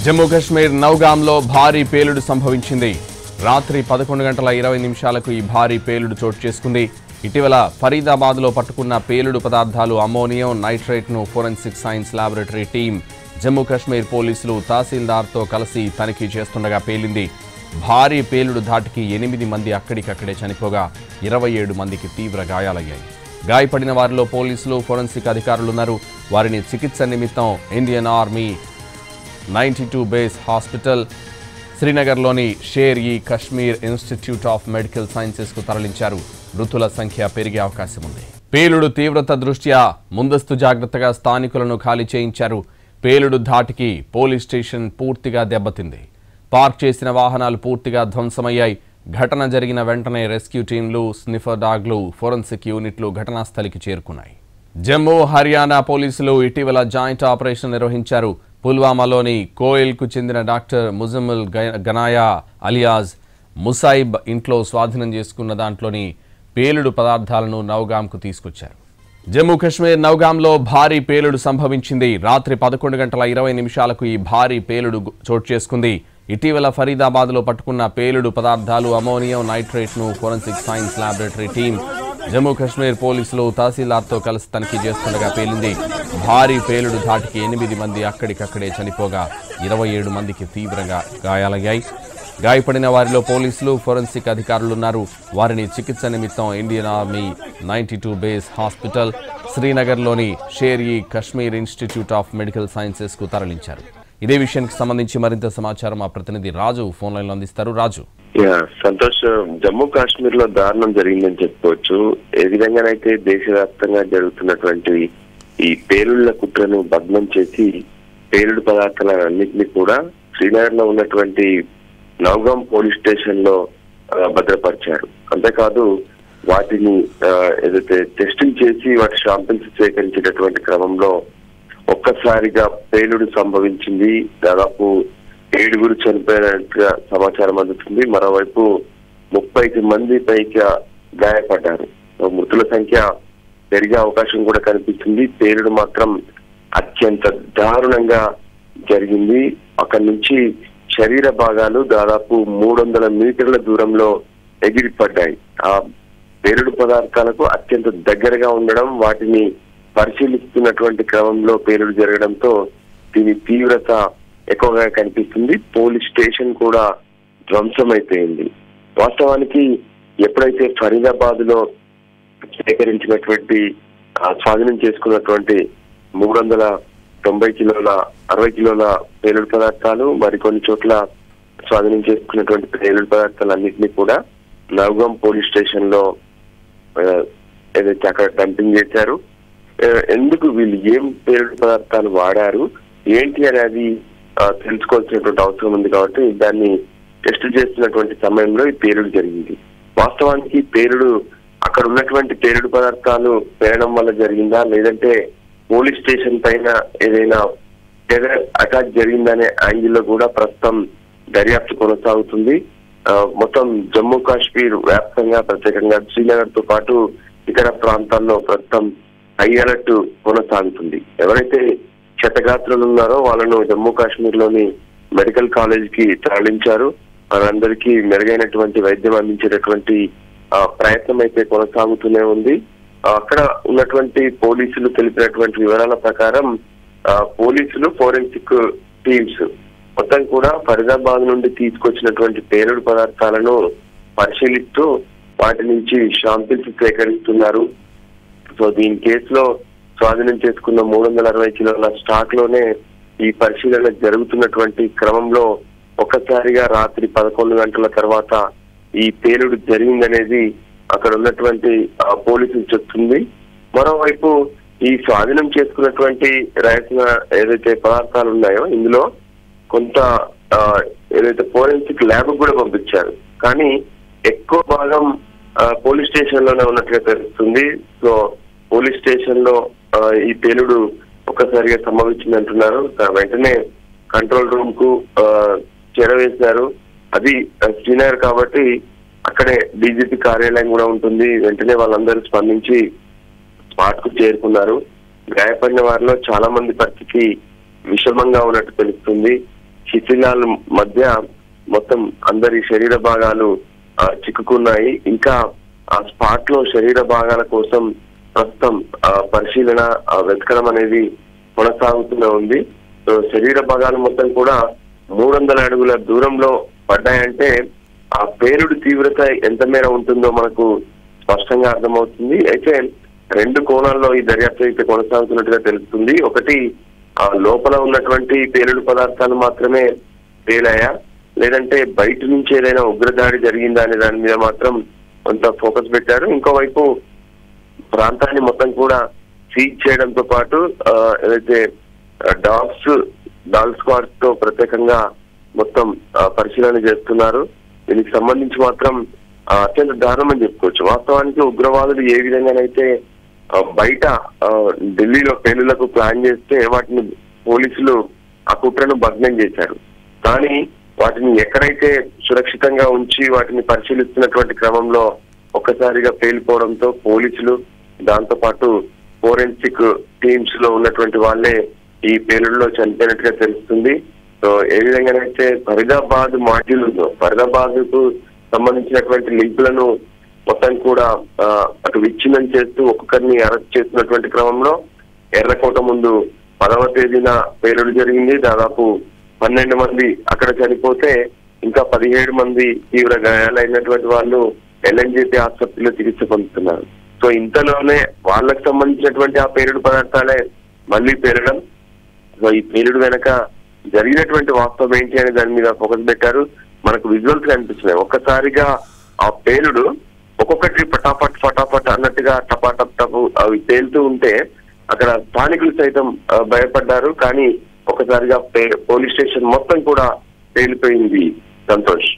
జమ్మూ కశ్మీర్ నౌగాంలో భారీ పేలుడు సంభవించింది. రాత్రి 11 గంటల 20 నిమిషాలకు ఈ భారీ పేలుడు చోటు చేసుకుంది. ఇటీవల ఫరీదాబాద్లో పట్టుకున్న పేలుడు పదార్థాలు అమ్మోనియం నైట్రేట్ను forensic science laboratory team Jammu Kashmir పోలీసులు తహసీల్దార్తో కలిసి తనిఖీ చేస్తుండగా పేలింది. భారీ పేలుడు ధాటికి 8 మంది అక్కడికక్కడే చనిపోగా 27 మందికి తీవ్ర గాయాలయ్యాయి. గాయపడిన వారిలో పోలీసులు, ఫోరెన్సిక్ అధికారులున్నారు. వారిని చికిత్స నిమిత్తం ఇండియన్ ఆర్మీ 92 బేస్ హాస్పిటల్, శ్రీనగర్లోని షేర్-ఇ-కశ్మీర్ ఇన్స్టిట్యూట్ ఆఫ్ మెడికల్ సైన్సెస్కు తరలించారు. మృతుల సంఖ్య పెరిగే అవకాశం ఉంది. పేలుడు తీవ్రత దృష్ట్యా ముందస్తు జాగ్రత్తగా స్థానికులను ఖాళీ చేయించారు. పేలుడు ధాటికి పోలీస్ స్టేషన్ పూర్తిగా దెబ్బతింది. పార్క్ చేసిన వాహనాలు పూర్తిగా ధ్వంసమయ్యాయి. ఘటన జరిగిన వెంటనే రెస్క్యూ టీంలు, స్నిఫర్ డాగ్లు, ఫోరెన్సిక్ యూనిట్లు ఘటనాస్థలికి చేరుకున్నాయి. జమ్మూ, హర్యానా పోలీసులు ఇటీవల జాయింట్ ఆపరేషన్ నిర్వహించారు. పుల్వామాలోని కోయిల్కు చెందిన డాక్టర్ ముజమ్మిల్ గనాయా అలియాజ్ ముసాయిబ్ ఇంట్లో స్వాధీనం చేసుకున్న దాంట్లోని పేలుడు పదార్థాలను నౌగాంకు తీసుకొచ్చారు. జమ్మూ కశ్మీర్ నౌగాంలో భారీ పేలుడు సంభవించింది. రాత్రి 11 గంటల 20 నిమిషాలకు ఈ భారీ పేలుడు చోటు చేసుకుంది. ఇటీవల ఫరీదాబాద్లో పట్టుకున్న పేలుడు పదార్థాలు అమోనియం నైట్రేట్ను forensic science laboratory team Jammu Kashmir పోలీసులు తహసీల్దార్తో కలిసి తనిఖీ చేస్తుండగా పేలింది. భారీ పేలుడు ధాటికి 8 మంది అక్కడికక్కడే చనిపోగా 27 మందికి తీవ్రంగా గాయాలయ్యాయి. గాయపడిన వారిలో పోలీసులు, ఫోరెన్సిక్ అధికారులున్నారు. వారిని చికిత్స నిమిత్తం ఇండియన్ ఆర్మీ 92 బేస్ హాస్పిటల్, శ్రీనగర్లోని షేర్-ఇ-కశ్మీర్ ఇన్స్టిట్యూట్ ఆఫ్ మెడికల్ సైన్సెస్కు తరలించారు. ఇదే విషయానికి సంబంధించి మరింత సమాచారం మా ప్రతినిధి రాజు ఫోన్ లైన్లో అందిస్తారు. రాజు. సంతోష్, జమ్మూ కాశ్మీర్ లో దారుణం జరిగిందని చెప్పుకోవచ్చు. ఏ విధంగానైతే దేశవ్యాప్తంగా జరుగుతున్నటువంటి ఈ పేలుళ్ల కుట్రను భగ్నం చేసి పేలుడు పదార్థాలన్నింటినీ కూడా శ్రీనగర్ లో ఉన్నటువంటి నౌగాం పోలీస్ స్టేషన్ లో భద్రపరిచారు. అంతేకాదు వాటిని ఏదైతే టెస్టింగ్ చేసి వాటి శాంపిల్స్ సేకరించేటటువంటి క్రమంలో ఒక్కసారిగా పేలుడు సంభవించింది. దాదాపు 7 చనిపోయినట్టుగా సమాచారం అందుతుంది. మరోవైపు 30 మంది పైగా గాయపడ్డారు. మృతుల సంఖ్య పెరిగే అవకాశం కూడా కనిపిస్తుంది. పేలుడు మాత్రం అత్యంత దారుణంగా జరిగింది. అక్కడి నుంచి శరీర భాగాలు దాదాపు 300 మీటర్ల దూరంలో ఎగిరిపడ్డాయి. ఆ పేలుడు పదార్థాలకు అత్యంత దగ్గరగా ఉండడం, వాటిని పరిశీలిస్తున్నటువంటి క్రమంలో పేలుడు జరగడంతో దీని తీవ్రత ఎక్కువగా కనిపిస్తుంది. పోలీస్ స్టేషన్ కూడా ధ్వంసమైపోయింది. వాస్తవానికి ఎప్పుడైతే ఫరీదాబాద్ లో సేకరించినటువంటి స్వాధీనం చేసుకున్నటువంటి 390 కిలోల 60 కిలోల పేలుడు పదార్థాలు, మరికొన్ని చోట్ల స్వాధీనం చేసుకున్నటువంటి పేలుడు పదార్థాలన్నింటినీ కూడా నౌగాం పోలీస్ స్టేషన్ లో ఏదైతే అక్కడ డంపింగ్ చేశారు. ఎందుకు వీళ్ళు ఏం పేలుడు పదార్థాలు వాడారు ఏంటి అనేది తెలుసుకోవాల్సినటువంటి అవసరం ఉంది. కాబట్టి దాన్ని టెస్ట్ చేస్తున్నటువంటి సమయంలో ఈ పేలుడు జరిగింది. వాస్తవానికి పేలుడు అక్కడ ఉన్నటువంటి పేలుడు పదార్థాలు పేలడం వల్ల జరిగిందా, లేదంటే పోలీస్ స్టేషన్ పైన ఏదైనా అటాక్ జరిగిందనే యాంగిల్లో కూడా ప్రస్తుతం దర్యాప్తు కొనసాగుతుంది. మొత్తం జమ్మూ కాశ్మీర్ వ్యాప్తంగా, ప్రత్యేకంగా శ్రీనగర్ తో పాటు ఇతర ప్రాంతాల్లో ప్రస్తుతం హై అలర్ట్ కొనసాగుతుంది. ఎవరైతే క్షతగాత్రులు ఉన్నారో వాళ్ళను జమ్మూ కాశ్మీర్ లోని మెడికల్ కాలేజ్ కి తరలించారు. వారందరికీ మెరుగైనటువంటి వైద్యం అందించేటటువంటి ప్రయత్నం అయితే కొనసాగుతూనే ఉంది. అక్కడ ఉన్నటువంటి పోలీసులు తెలిపినటువంటి వివరాల ప్రకారం పోలీసులు, ఫోరెన్సిక్ టీమ్స్ మొత్తం కూడా ఫరీదాబాద్ నుండి తీసుకొచ్చినటువంటి పేలుడు పదార్థాలను పరిశీలిస్తూ వాటి నుంచి శాంపిల్స్ సేకరిస్తున్నారు. సో దీని కేసులో స్వాధీనం చేసుకున్న 360 కిలోల స్టాక్ లోనే ఈ పరిశీలన జరుగుతున్నటువంటి క్రమంలో ఒక్కసారిగా రాత్రి 11 గంటల తర్వాత ఈ పేలుడు జరిగిందనేది అక్కడ ఉన్నటువంటి పోలీసులు చెప్తుంది. మరోవైపు ఈ స్వాధీనం చేసుకున్నటువంటి ఏదైతే పదార్థాలు ఉన్నాయో ఇందులో కొంత ఏదైతే ఫోరెన్సిక్ ల్యాబ్ కూడా పంపించారు. కానీ ఎక్కువ భాగం పోలీస్ స్టేషన్ లోనే ఉన్నట్టుగా తెలుస్తుంది. సో పోలీస్ స్టేషన్ లో ఈ పేలుడు ఒక్కసారిగా సంభవించింది అంటున్నారు. వెంటనే కంట్రోల్ రూమ్ కు చేరవేశారు. అది శ్రీనగర్ కాబట్టి అక్కడే డీజీపీ కార్యాలయం కూడా ఉంటుంది. వెంటనే వాళ్ళందరూ స్పందించి స్పాట్ కు చేరుకున్నారు. గాయపడిన వారిలో చాలా మంది పరిస్థితి విషమంగా ఉన్నట్టు తెలుస్తుంది. శిథిలాల మధ్య మొత్తం అందరి శరీర భాగాలు చిక్కుకున్నాయి. ఇంకా ఆ స్పాట్ లో శరీర భాగాల కోసం ప్రస్తుతం పరిశీలన వెతకడం అనేది కొనసాగుతూనే ఉంది. సో శరీర భాగాలు మొత్తం కూడా 300 అడుగుల దూరంలో పడ్డాయంటే ఆ పేలుడు తీవ్రత ఎంత మేర ఉంటుందో మనకు స్పష్టంగా అర్థమవుతుంది. అయితే 2 కోణాల్లో ఈ దర్యాప్తు అయితే కొనసాగుతున్నట్టుగా తెలుస్తుంది. ఒకటి, ఆ లోపల ఉన్నటువంటి పేలుడు పదార్థాలు మాత్రమే పేలాయా, లేదంటే బయట నుంచి ఏదైనా ఉగ్రదాడి జరిగిందా అనే దాని మీద మాత్రం కొంత ఫోకస్ పెట్టారు. ఇంకోవైపు ప్రాంతాన్ని మొత్తం కూడా సీజ్ చేయడంతో పాటు ఏదైతే డాగ్ స్క్వాడ్స్ తో ప్రత్యేకంగా మొత్తం పరిశీలన చేస్తున్నారు. దీనికి సంబంధించి మాత్రం అత్యంత దారుణం అని చెప్పుకోవచ్చు. వాస్తవానికి ఉగ్రవాదులు ఏ విధంగానైతే బయట ఢిల్లీలో పేలుళ్లకు ప్లాన్ చేస్తే వాటిని పోలీసులు ఆ కుట్రను భగ్నం చేశారు. కానీ వాటిని ఎక్కడైతే సురక్షితంగా ఉంచి వాటిని పరిశీలిస్తున్నటువంటి క్రమంలో ఒక్కసారిగా పేలిపోవడంతో పోలీసులు, దాంతో పాటు ఫోరెన్సిక్ టీమ్స్ లో ఉన్నటువంటి వాళ్ళే ఈ పేలుడులో చనిపోయినట్టుగా తెలుస్తుంది. సో ఏ విధంగానైతే ఫరీదాబాద్ మాడ్యూల్ ఉందో, ఫరీదాబాద్ కు సంబంధించినటువంటి లింకులను మొత్తం కూడా అటు విచ్ఛిన్నం చేస్తూ ఒక్కొక్కరిని అరెస్ట్ చేస్తున్నటువంటి క్రమంలో ఎర్రకోట ముందు 10వ తేదీన పేలుడు జరిగింది. దాదాపు 12 మంది అక్కడ చనిపోతే ఇంకా 17 మంది తీవ్ర గాయాలైనటువంటి వాళ్ళు LNJP ఆసుపత్రిలో చికిత్స పొందుతున్నారు. సో ఇంతలోనే వాళ్ళకు సంబంధించినటువంటి ఆ పేలుడు పదార్థాలే మళ్ళీ పేలడం. సో ఈ పేలుడు వెనక జరిగినటువంటి వాస్తవం ఏంటి అనే దాని మీద ఫోకస్ పెట్టారు. మనకు విజువల్స్ కనిపిస్తున్నాయి. ఒక్కసారిగా ఆ పేలుడు ఒక్కొక్కటి ఫటాఫట్ అన్నట్టుగా టపాటప్ అవి పేలుతూ ఉంటే అక్కడ స్థానికులు సైతం భయపడ్డారు. కానీ ఒకసారిగా పోలీస్ స్టేషన్ మొత్తం కూడా పేలిపోయింది. సంతోష్.